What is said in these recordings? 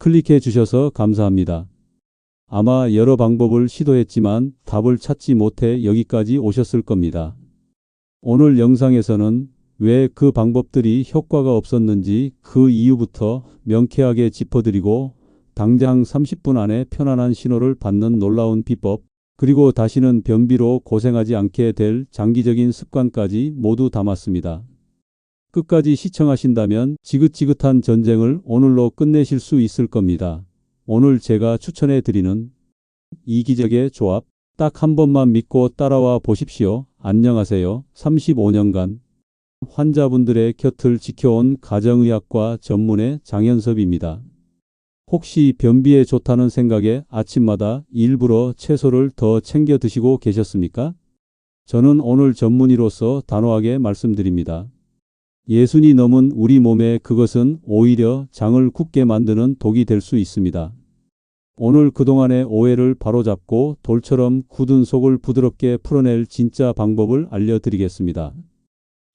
클릭해 주셔서 감사합니다. 아마 여러 방법을 시도했지만 답을 찾지 못해 여기까지 오셨을 겁니다. 오늘 영상에서는 왜 그 방법들이 효과가 없었는지 그 이유부터 명쾌하게 짚어드리고 당장 30분 안에 편안한 신호를 받는 놀라운 비법, 그리고 다시는 변비로 고생하지 않게 될 장기적인 습관까지 모두 담았습니다. 끝까지 시청하신다면 지긋지긋한 전쟁을 오늘로 끝내실 수 있을 겁니다. 오늘 제가 추천해 드리는 이기적의 조합, 딱 한 번만 믿고 따라와 보십시오. 안녕하세요. 35년간 환자분들의 곁을 지켜온 가정의학과 전문의 장현섭입니다. 혹시 변비에 좋다는 생각에 아침마다 일부러 채소를 더 챙겨 드시고 계셨습니까? 저는 오늘 전문의로서 단호하게 말씀드립니다. 예순이 넘은 우리 몸에 그것은 오히려 장을 굳게 만드는 독이 될 수 있습니다. 오늘 그동안의 오해를 바로잡고 돌처럼 굳은 속을 부드럽게 풀어낼 진짜 방법을 알려드리겠습니다.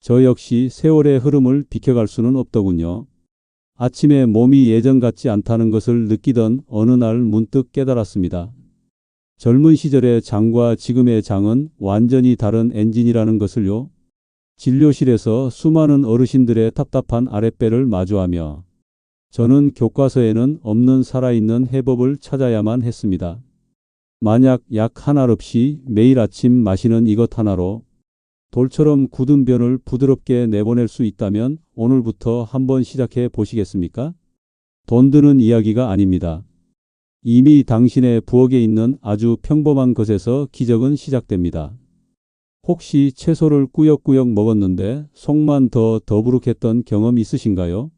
저 역시 세월의 흐름을 비켜갈 수는 없더군요. 아침에 몸이 예전 같지 않다는 것을 느끼던 어느 날 문득 깨달았습니다. 젊은 시절의 장과 지금의 장은 완전히 다른 엔진이라는 것을요. 진료실에서 수많은 어르신들의 답답한 아랫배를 마주하며 저는 교과서에는 없는 살아있는 해법을 찾아야만 했습니다. 만약 약 한 알 없이 매일 아침 마시는 이것 하나로 돌처럼 굳은 변을 부드럽게 내보낼 수 있다면 오늘부터 한번 시작해 보시겠습니까? 돈 드는 이야기가 아닙니다. 이미 당신의 부엌에 있는 아주 평범한 것에서 기적은 시작됩니다. 혹시 채소를 꾸역꾸역 먹었는데 속만 더 더부룩했던 경험 있으신가요?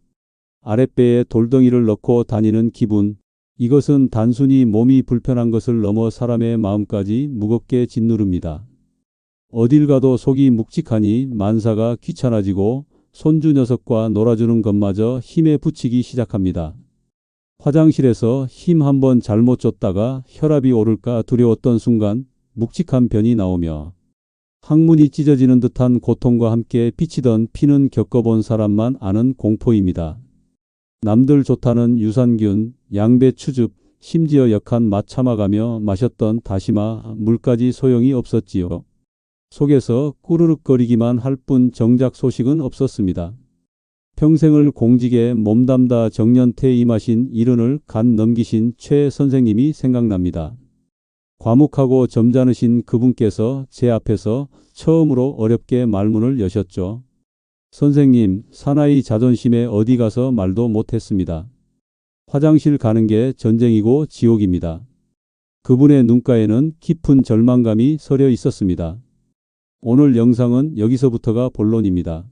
아랫배에 돌덩이를 넣고 다니는 기분, 이것은 단순히 몸이 불편한 것을 넘어 사람의 마음까지 무겁게 짓누릅니다. 어딜 가도 속이 묵직하니 만사가 귀찮아지고 손주 녀석과 놀아주는 것마저 힘에 부치기 시작합니다. 화장실에서 힘 한번 잘못 줬다가 혈압이 오를까 두려웠던 순간 묵직한 변이 나오며 항문이 찢어지는 듯한 고통과 함께 비치던 피는 겪어본 사람만 아는 공포입니다. 남들 좋다는 유산균, 양배추즙, 심지어 역한 맛 참아가며 마셨던 다시마, 물까지 소용이 없었지요. 속에서 꾸르륵거리기만 할 뿐 정작 소식은 없었습니다. 평생을 공직에 몸담다 정년퇴임하신 이른을 간 넘기신 최 선생님이 생각납니다. 과묵하고 점잖으신 그분께서 제 앞에서 처음으로 어렵게 말문을 여셨죠. 선생님, 사나이 자존심에 어디 가서 말도 못했습니다. 화장실 가는 게 전쟁이고 지옥입니다. 그분의 눈가에는 깊은 절망감이 서려 있었습니다. 오늘 영상은 여기서부터가 본론입니다.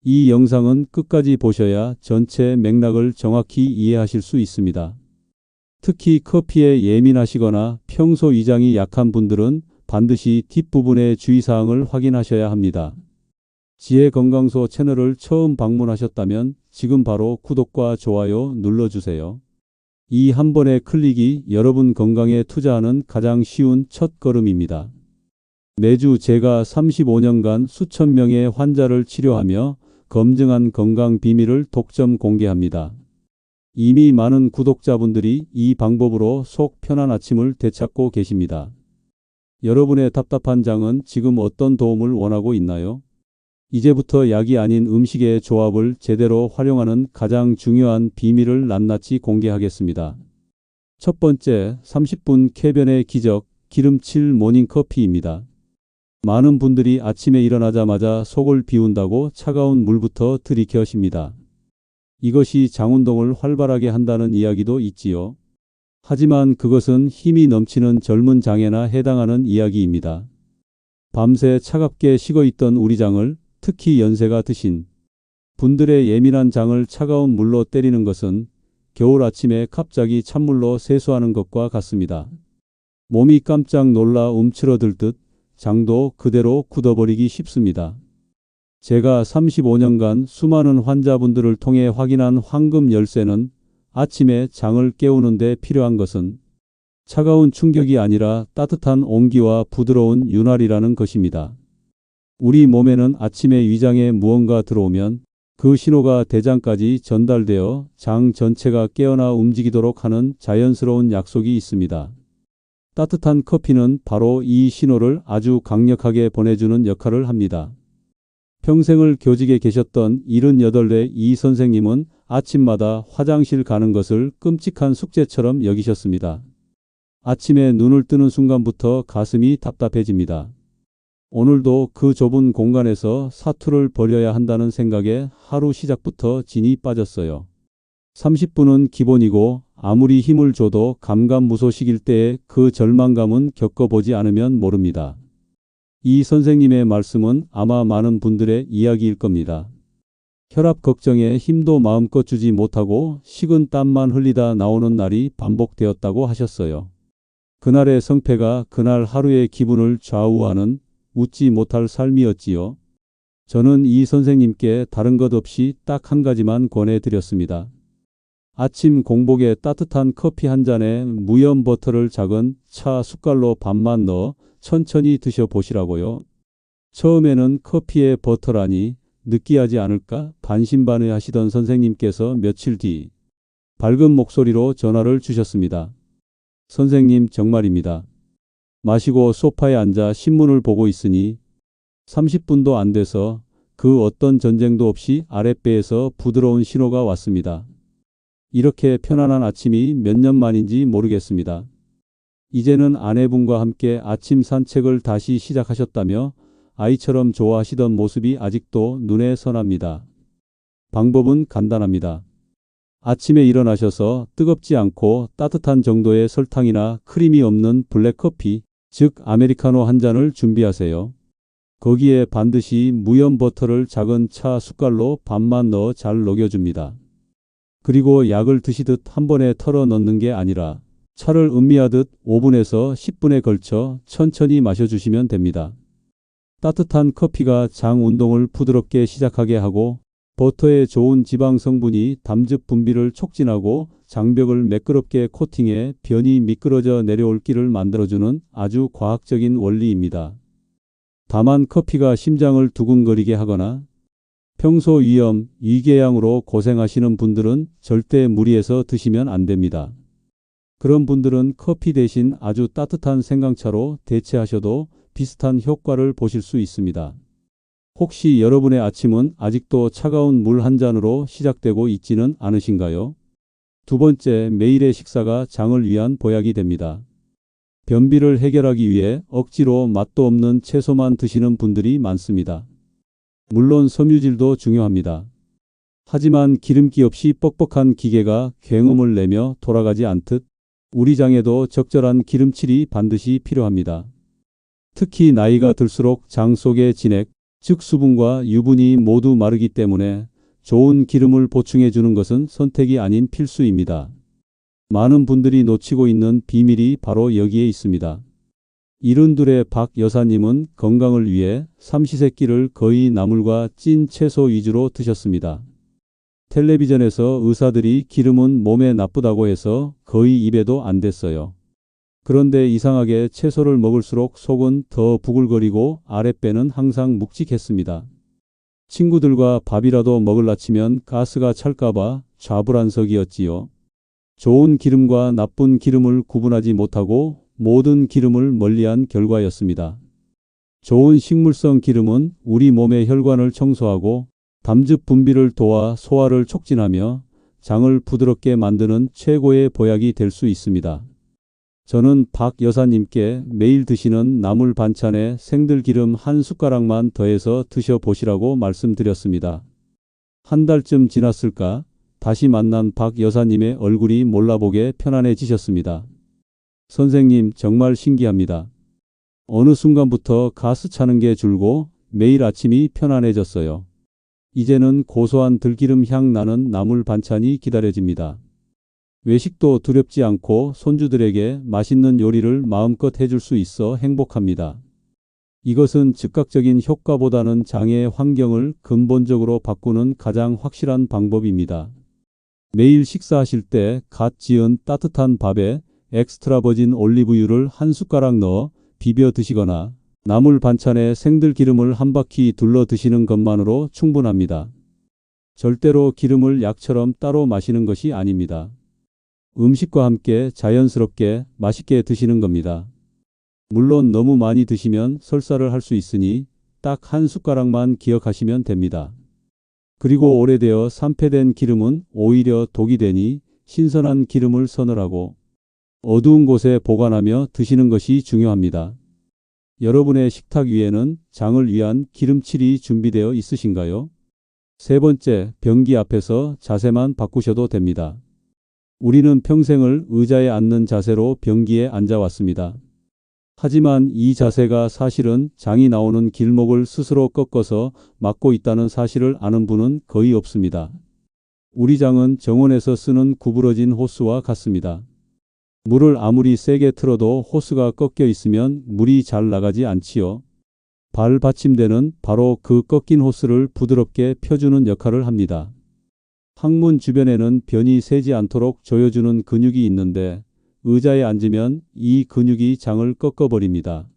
이 영상은 끝까지 보셔야 전체 맥락을 정확히 이해하실 수 있습니다. 특히 커피에 예민하시거나 평소 위장이 약한 분들은 반드시 뒷부분의 주의사항을 확인하셔야 합니다. 지혜건강소 채널을 처음 방문하셨다면 지금 바로 구독과 좋아요 눌러주세요. 이 한 번의 클릭이 여러분 건강에 투자하는 가장 쉬운 첫 걸음입니다. 매주 제가 35년간 수천 명의 환자를 치료하며 검증한 건강 비밀을 독점 공개합니다. 이미 많은 구독자분들이 이 방법으로 속 편한 아침을 되찾고 계십니다. 여러분의 답답한 장은 지금 어떤 도움을 원하고 있나요? 이제부터 약이 아닌 음식의 조합을 제대로 활용하는 가장 중요한 비밀을 낱낱이 공개하겠습니다. 첫 번째, 30분 쾌변의 기적, 기름칠 모닝커피입니다. 많은 분들이 아침에 일어나자마자 속을 비운다고 차가운 물부터 들이켜십니다. 이것이 장운동을 활발하게 한다는 이야기도 있지요. 하지만 그것은 힘이 넘치는 젊은 장에나 해당하는 이야기입니다. 밤새 차갑게 식어있던 우리 장을, 특히 연세가 드신 분들의 예민한 장을 차가운 물로 때리는 것은 겨울 아침에 갑자기 찬물로 세수하는 것과 같습니다. 몸이 깜짝 놀라 움츠러들 듯 장도 그대로 굳어버리기 쉽습니다. 제가 35년간 수많은 환자분들을 통해 확인한 황금 열쇠는 아침에 장을 깨우는 데 필요한 것은 차가운 충격이 아니라 따뜻한 온기와 부드러운 윤활이라는 것입니다. 우리 몸에는 아침에 위장에 무언가 들어오면 그 신호가 대장까지 전달되어 장 전체가 깨어나 움직이도록 하는 자연스러운 약속이 있습니다. 따뜻한 커피는 바로 이 신호를 아주 강력하게 보내주는 역할을 합니다. 평생을 교직에 계셨던 78의 이 선생님은 아침마다 화장실 가는 것을 끔찍한 숙제처럼 여기셨습니다. 아침에 눈을 뜨는 순간부터 가슴이 답답해집니다. 오늘도 그 좁은 공간에서 사투를 벌여야 한다는 생각에 하루 시작부터 진이 빠졌어요. 30분은 기본이고 아무리 힘을 줘도 감감무소식일 때의 그 절망감은 겪어보지 않으면 모릅니다. 이 선생님의 말씀은 아마 많은 분들의 이야기일 겁니다. 혈압 걱정에 힘도 마음껏 주지 못하고 식은 땀만 흘리다 나오는 날이 반복되었다고 하셨어요. 그날의 성패가 그날 하루의 기분을 좌우하는 웃지 못할 삶이었지요. 저는 이 선생님께 다른 것 없이 딱 한 가지만 권해드렸습니다. 아침 공복에 따뜻한 커피 한 잔에 무염 버터를 작은 차 숟갈로 반만 넣어 천천히 드셔보시라고요. 처음에는 커피에 버터라니 느끼하지 않을까 반신반의하시던 선생님께서 며칠 뒤 밝은 목소리로 전화를 주셨습니다. 선생님 정말입니다. 마시고 소파에 앉아 신문을 보고 있으니 30분도 안 돼서 그 어떤 전쟁도 없이 아랫배에서 부드러운 신호가 왔습니다. 이렇게 편안한 아침이 몇 년 만인지 모르겠습니다. 이제는 아내분과 함께 아침 산책을 다시 시작하셨다며 아이처럼 좋아하시던 모습이 아직도 눈에 선합니다. 방법은 간단합니다. 아침에 일어나셔서 뜨겁지 않고 따뜻한 정도의 설탕이나 크림이 없는 블랙커피, 즉 아메리카노 한 잔을 준비하세요. 거기에 반드시 무염 버터를 작은 차 숟갈로 반만 넣어 잘 녹여줍니다. 그리고 약을 드시듯 한 번에 털어 넣는 게 아니라 차를 음미하듯 5분에서 10분에 걸쳐 천천히 마셔주시면 됩니다. 따뜻한 커피가 장 운동을 부드럽게 시작하게 하고 버터의 좋은 지방 성분이 담즙 분비를 촉진하고 장벽을 매끄럽게 코팅해 변이 미끄러져 내려올 길을 만들어주는 아주 과학적인 원리입니다. 다만 커피가 심장을 두근거리게 하거나 평소 위염, 위궤양으로 고생하시는 분들은 절대 무리해서 드시면 안 됩니다. 그런 분들은 커피 대신 아주 따뜻한 생강차로 대체하셔도 비슷한 효과를 보실 수 있습니다. 혹시 여러분의 아침은 아직도 차가운 물 한 잔으로 시작되고 있지는 않으신가요? 두 번째, 매일의 식사가 장을 위한 보약이 됩니다. 변비를 해결하기 위해 억지로 맛도 없는 채소만 드시는 분들이 많습니다. 물론 섬유질도 중요합니다. 하지만 기름기 없이 뻑뻑한 기계가 굉음을 내며 돌아가지 않듯 우리 장에도 적절한 기름칠이 반드시 필요합니다. 특히 나이가 들수록 장 속의 진액, 즉 수분과 유분이 모두 마르기 때문에 좋은 기름을 보충해 주는 것은 선택이 아닌 필수입니다. 많은 분들이 놓치고 있는 비밀이 바로 여기에 있습니다. 이른둘의 박 여사님은 건강을 위해 삼시세끼를 거의 나물과 찐 채소 위주로 드셨습니다. 텔레비전에서 의사들이 기름은 몸에 나쁘다고 해서 거의 입에도 안 댔어요. 그런데 이상하게 채소를 먹을수록 속은 더 부글거리고 아랫배는 항상 묵직했습니다. 친구들과 밥이라도 먹을라 치면 가스가 찰까봐 좌불안석이었지요. 좋은 기름과 나쁜 기름을 구분하지 못하고 모든 기름을 멀리한 결과였습니다. 좋은 식물성 기름은 우리 몸의 혈관을 청소하고 담즙 분비를 도와 소화를 촉진하며 장을 부드럽게 만드는 최고의 보약이 될 수 있습니다. 저는 박 여사님께 매일 드시는 나물 반찬에 생들기름 한 숟가락만 더해서 드셔보시라고 말씀드렸습니다. 한 달쯤 지났을까? 다시 만난 박 여사님의 얼굴이 몰라보게 편안해지셨습니다. 선생님 정말 신기합니다. 어느 순간부터 가스 차는 게 줄고 매일 아침이 편안해졌어요. 이제는 고소한 들기름 향 나는 나물 반찬이 기다려집니다. 외식도 두렵지 않고 손주들에게 맛있는 요리를 마음껏 해줄 수 있어 행복합니다. 이것은 즉각적인 효과보다는 장의 환경을 근본적으로 바꾸는 가장 확실한 방법입니다. 매일 식사하실 때 갓 지은 따뜻한 밥에 엑스트라 버진 올리브유를 한 숟가락 넣어 비벼 드시거나 나물 반찬에 생들기름을 한 바퀴 둘러 드시는 것만으로 충분합니다. 절대로 기름을 약처럼 따로 마시는 것이 아닙니다. 음식과 함께 자연스럽게 맛있게 드시는 겁니다. 물론 너무 많이 드시면 설사를 할 수 있으니 딱 한 숟가락만 기억하시면 됩니다. 그리고 오래되어 산패된 기름은 오히려 독이 되니 신선한 기름을 선호하고 어두운 곳에 보관하며 드시는 것이 중요합니다. 여러분의 식탁 위에는 장을 위한 기름칠이 준비되어 있으신가요? 세 번째, 변기 앞에서 자세만 바꾸셔도 됩니다. 우리는 평생을 의자에 앉는 자세로 변기에 앉아왔습니다. 하지만 이 자세가 사실은 장이 나오는 길목을 스스로 꺾어서 막고 있다는 사실을 아는 분은 거의 없습니다. 우리 장은 정원에서 쓰는 구부러진 호스와 같습니다. 물을 아무리 세게 틀어도 호스가 꺾여 있으면 물이 잘 나가지 않지요. 발 받침대는 바로 그 꺾인 호스를 부드럽게 펴주는 역할을 합니다. 항문 주변에는 변이 새지 않도록 조여주는 근육이 있는데 의자에 앉으면 이 근육이 장을 꺾어버립니다.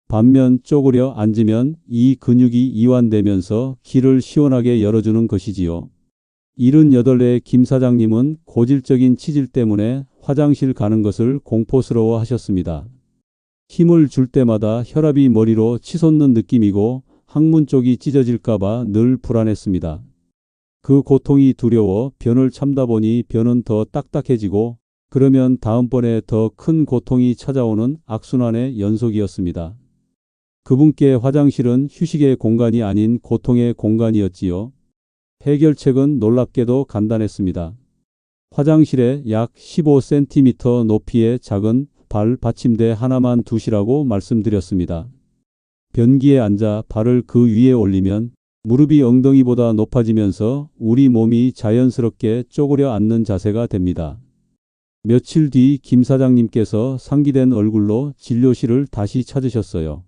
반면 쪼그려 앉으면 이 근육이 이완되면서 길을 시원하게 열어주는 것이지요. 78의 김 사장님은 고질적인 치질 때문에 화장실 가는 것을 공포스러워 하셨습니다. 힘을 줄 때마다 혈압이 머리로 치솟는 느낌이고 항문 쪽이 찢어질까봐 늘 불안했습니다. 그 고통이 두려워 변을 참다 보니 변은 더 딱딱해지고 그러면 다음번에 더 큰 고통이 찾아오는 악순환의 연속이었습니다. 그분께 화장실은 휴식의 공간이 아닌 고통의 공간이었지요. 해결책은 놀랍게도 간단했습니다. 화장실에 약 15cm 높이의 작은 발 받침대 하나만 두시라고 말씀드렸습니다. 변기에 앉아 발을 그 위에 올리면 무릎이 엉덩이보다 높아지면서 우리 몸이 자연스럽게 쪼그려 앉는 자세가 됩니다. 며칠 뒤 김 사장님께서 상기된 얼굴로 진료실을 다시 찾으셨어요.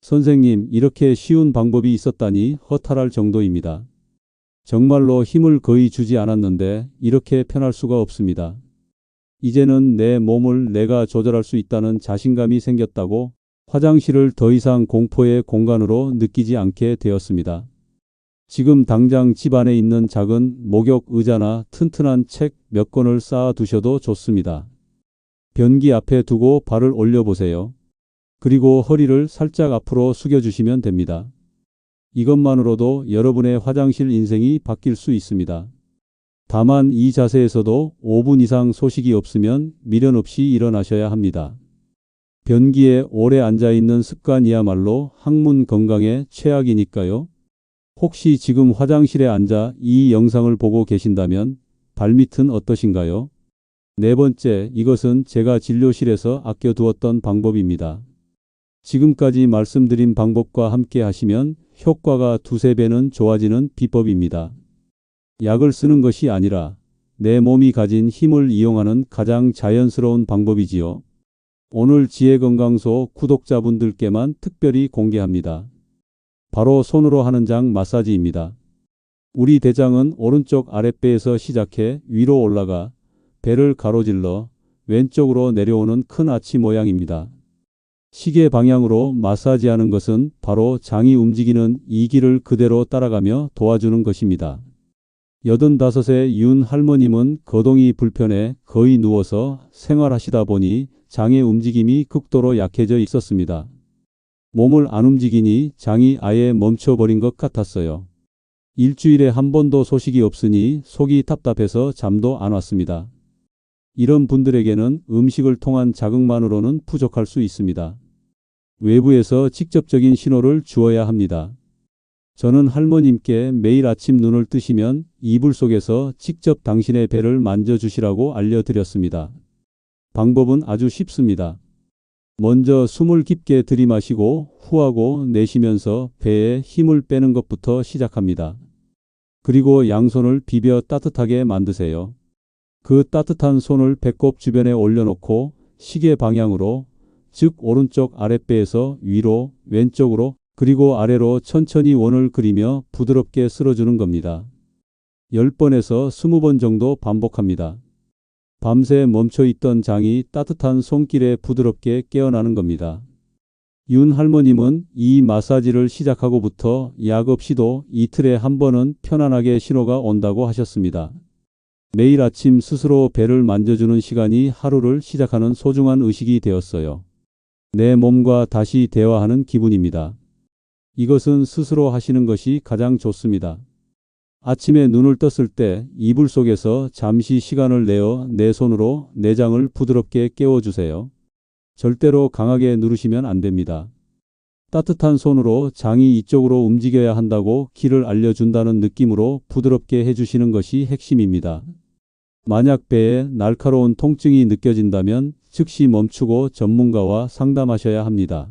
선생님, 이렇게 쉬운 방법이 있었다니 허탈할 정도입니다. 정말로 힘을 거의 주지 않았는데 이렇게 편할 수가 없습니다. 이제는 내 몸을 내가 조절할 수 있다는 자신감이 생겼다고 화장실을 더 이상 공포의 공간으로 느끼지 않게 되었습니다. 지금 당장 집 안에 있는 작은 목욕 의자나 튼튼한 책 몇 권을 쌓아 두셔도 좋습니다. 변기 앞에 두고 발을 올려보세요. 그리고 허리를 살짝 앞으로 숙여주시면 됩니다. 이것만으로도 여러분의 화장실 인생이 바뀔 수 있습니다. 다만 이 자세에서도 5분 이상 소식이 없으면 미련 없이 일어나셔야 합니다. 변기에 오래 앉아있는 습관이야말로 항문 건강에 최악이니까요. 혹시 지금 화장실에 앉아 이 영상을 보고 계신다면 발밑은 어떠신가요? 네 번째, 이것은 제가 진료실에서 아껴두었던 방법입니다. 지금까지 말씀드린 방법과 함께 하시면 효과가 두세 배는 좋아지는 비법입니다. 약을 쓰는 것이 아니라 내 몸이 가진 힘을 이용하는 가장 자연스러운 방법이지요. 오늘 지혜건강소 구독자분들께만 특별히 공개합니다. 바로 손으로 하는 장 마사지입니다. 우리 대장은 오른쪽 아랫배에서 시작해 위로 올라가 배를 가로질러 왼쪽으로 내려오는 큰 아치 모양입니다. 시계 방향으로 마사지하는 것은 바로 장이 움직이는 이 길을 그대로 따라가며 도와주는 것입니다. 85세 윤 할머님은 거동이 불편해 거의 누워서 생활하시다 보니 장의 움직임이 극도로 약해져 있었습니다. 몸을 안 움직이니 장이 아예 멈춰버린 것 같았어요. 일주일에 한 번도 소식이 없으니 속이 답답해서 잠도 안 왔습니다. 이런 분들에게는 음식을 통한 자극만으로는 부족할 수 있습니다. 외부에서 직접적인 신호를 주어야 합니다. 저는 할머님께 매일 아침 눈을 뜨시면 이불 속에서 직접 당신의 배를 만져주시라고 알려드렸습니다. 방법은 아주 쉽습니다. 먼저 숨을 깊게 들이마시고 후하고 내쉬면서 배에 힘을 빼는 것부터 시작합니다. 그리고 양손을 비벼 따뜻하게 만드세요. 그 따뜻한 손을 배꼽 주변에 올려놓고 시계 방향으로, 즉 오른쪽 아랫배에서 위로, 왼쪽으로, 그리고 아래로 천천히 원을 그리며 부드럽게 쓸어주는 겁니다. 10번에서 20번 정도 반복합니다. 밤새 멈춰있던 장이 따뜻한 손길에 부드럽게 깨어나는 겁니다. 윤 할머님은 이 마사지를 시작하고부터 약 없이도 이틀에 한 번은 편안하게 신호가 온다고 하셨습니다. 매일 아침 스스로 배를 만져주는 시간이 하루를 시작하는 소중한 의식이 되었어요. 내 몸과 다시 대화하는 기분입니다. 이것은 스스로 하시는 것이 가장 좋습니다. 아침에 눈을 떴을 때 이불 속에서 잠시 시간을 내어 내 손으로 내장을 부드럽게 깨워주세요. 절대로 강하게 누르시면 안 됩니다. 따뜻한 손으로 장이 이쪽으로 움직여야 한다고 길을 알려준다는 느낌으로 부드럽게 해주시는 것이 핵심입니다. 만약 배에 날카로운 통증이 느껴진다면 즉시 멈추고 전문가와 상담하셔야 합니다.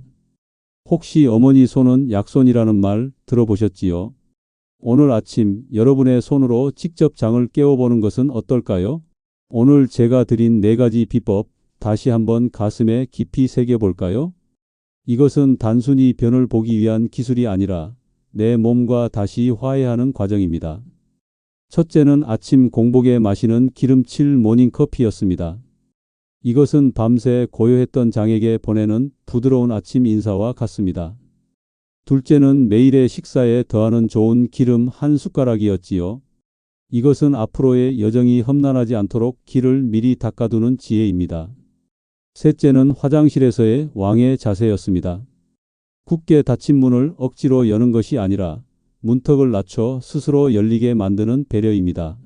혹시 어머니 손은 약손이라는 말 들어보셨지요? 오늘 아침 여러분의 손으로 직접 장을 깨워보는 것은 어떨까요? 오늘 제가 드린 4가지 비법 다시 한번 가슴에 깊이 새겨볼까요? 이것은 단순히 변을 보기 위한 기술이 아니라 내 몸과 다시 화해하는 과정입니다. 첫째는 아침 공복에 마시는 기름칠 모닝커피였습니다. 이것은 밤새 고요했던 장에게 보내는 부드러운 아침 인사와 같습니다. 둘째는 매일의 식사에 더하는 좋은 기름 한 숟가락이었지요. 이것은 앞으로의 여정이 험난하지 않도록 길을 미리 닦아두는 지혜입니다. 셋째는 화장실에서의 왕의 자세였습니다. 굳게 닫힌 문을 억지로 여는 것이 아니라 문턱을 낮춰 스스로 열리게 만드는 배려입니다.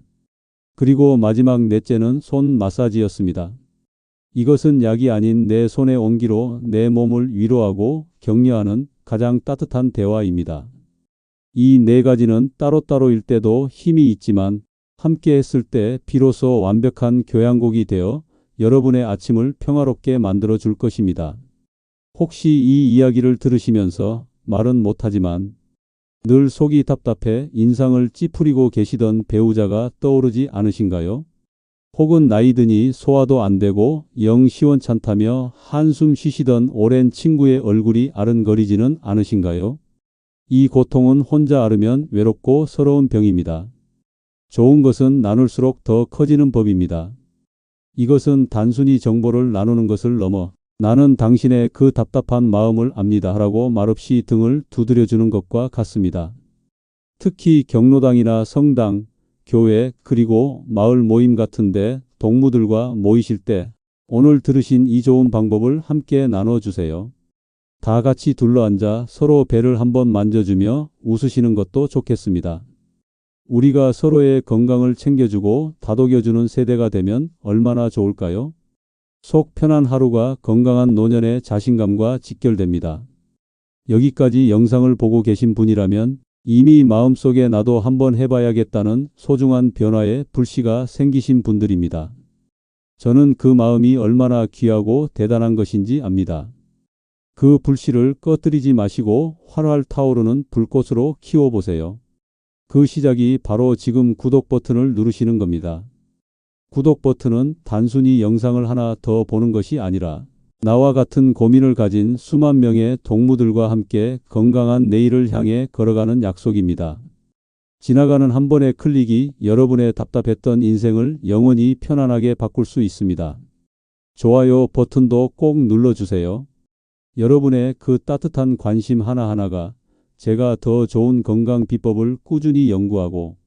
그리고 마지막 넷째는 손 마사지였습니다. 이것은 약이 아닌 내 손의 온기로 내 몸을 위로하고 격려하는 가장 따뜻한 대화입니다. 이 4가지는 따로따로일 때도 힘이 있지만 함께 했을 때 비로소 완벽한 교향곡이 되어 여러분의 아침을 평화롭게 만들어 줄 것입니다. 혹시 이 이야기를 들으시면서 말은 못하지만 늘 속이 답답해 인상을 찌푸리고 계시던 배우자가 떠오르지 않으신가요? 혹은 나이 드니 소화도 안 되고 영 시원찮다며 한숨 쉬시던 오랜 친구의 얼굴이 아른거리지는 않으신가요? 이 고통은 혼자 앓으면 외롭고 서러운 병입니다. 좋은 것은 나눌수록 더 커지는 법입니다. 이것은 단순히 정보를 나누는 것을 넘어 나는 당신의 그 답답한 마음을 압니다 라고 말없이 등을 두드려주는 것과 같습니다. 특히 경로당이나 성당, 교회 그리고 마을 모임 같은데 동무들과 모이실 때 오늘 들으신 이 좋은 방법을 함께 나눠주세요. 다 같이 둘러앉아 서로 배를 한번 만져주며 웃으시는 것도 좋겠습니다. 우리가 서로의 건강을 챙겨주고 다독여주는 세대가 되면 얼마나 좋을까요? 속 편한 하루가 건강한 노년의 자신감과 직결됩니다. 여기까지 영상을 보고 계신 분이라면 이미 마음속에 나도 한번 해봐야겠다는 소중한 변화의 불씨가 생기신 분들입니다. 저는 그 마음이 얼마나 귀하고 대단한 것인지 압니다. 그 불씨를 꺼뜨리지 마시고 활활 타오르는 불꽃으로 키워보세요. 그 시작이 바로 지금 구독 버튼을 누르시는 겁니다. 구독 버튼은 단순히 영상을 하나 더 보는 것이 아니라 나와 같은 고민을 가진 수만 명의 동무들과 함께 건강한 내일을 향해 걸어가는 약속입니다. 지나가는 한 번의 클릭이 여러분의 답답했던 인생을 영원히 편안하게 바꿀 수 있습니다. 좋아요 버튼도 꼭 눌러주세요. 여러분의 그 따뜻한 관심 하나하나가 제가 더 좋은 건강 비법을 꾸준히 연구하고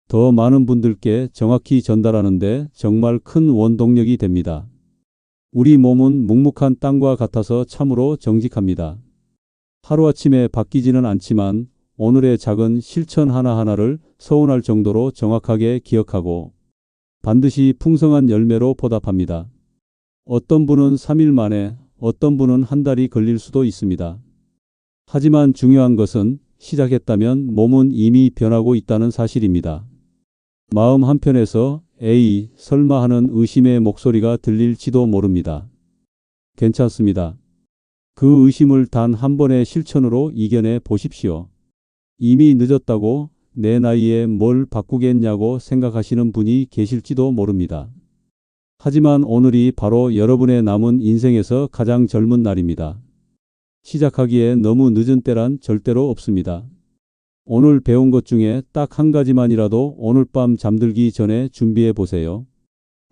더 많은 분들께 정확히 전달하는 데 정말 큰 원동력이 됩니다. 우리 몸은 묵묵한 땅과 같아서 참으로 정직합니다. 하루아침에 바뀌지는 않지만 오늘의 작은 실천 하나하나를 서운할 정도로 정확하게 기억하고 반드시 풍성한 열매로 보답합니다. 어떤 분은 3일 만에, 어떤 분은 한 달이 걸릴 수도 있습니다. 하지만 중요한 것은 시작했다면 몸은 이미 변하고 있다는 사실입니다. 마음 한편에서 에이, 설마 하는 의심의 목소리가 들릴지도 모릅니다. 괜찮습니다. 그 의심을 단 한 번의 실천으로 이겨내 보십시오. 이미 늦었다고 내 나이에 뭘 바꾸겠냐고 생각하시는 분이 계실지도 모릅니다. 하지만 오늘이 바로 여러분의 남은 인생에서 가장 젊은 날입니다. 시작하기에 너무 늦은 때란 절대로 없습니다. 오늘 배운 것 중에 딱 한 가지만이라도 오늘 밤 잠들기 전에 준비해 보세요.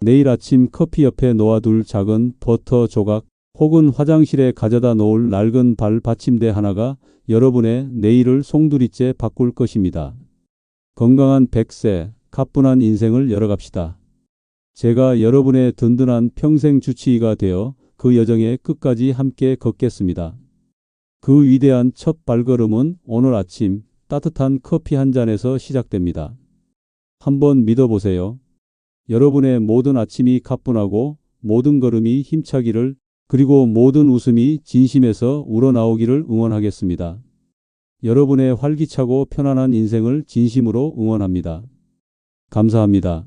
내일 아침 커피 옆에 놓아둘 작은 버터 조각, 혹은 화장실에 가져다 놓을 낡은 발 받침대 하나가 여러분의 내일을 송두리째 바꿀 것입니다. 건강한 100세, 가뿐한 인생을 열어갑시다. 제가 여러분의 든든한 평생 주치의가 되어 그 여정에 끝까지 함께 걷겠습니다. 그 위대한 첫 발걸음은 오늘 아침 따뜻한 커피 한 잔에서 시작됩니다. 한번 믿어보세요. 여러분의 모든 아침이 가뿐하고 모든 걸음이 힘차기를, 그리고 모든 웃음이 진심에서 우러나오기를 응원하겠습니다. 여러분의 활기차고 편안한 인생을 진심으로 응원합니다. 감사합니다.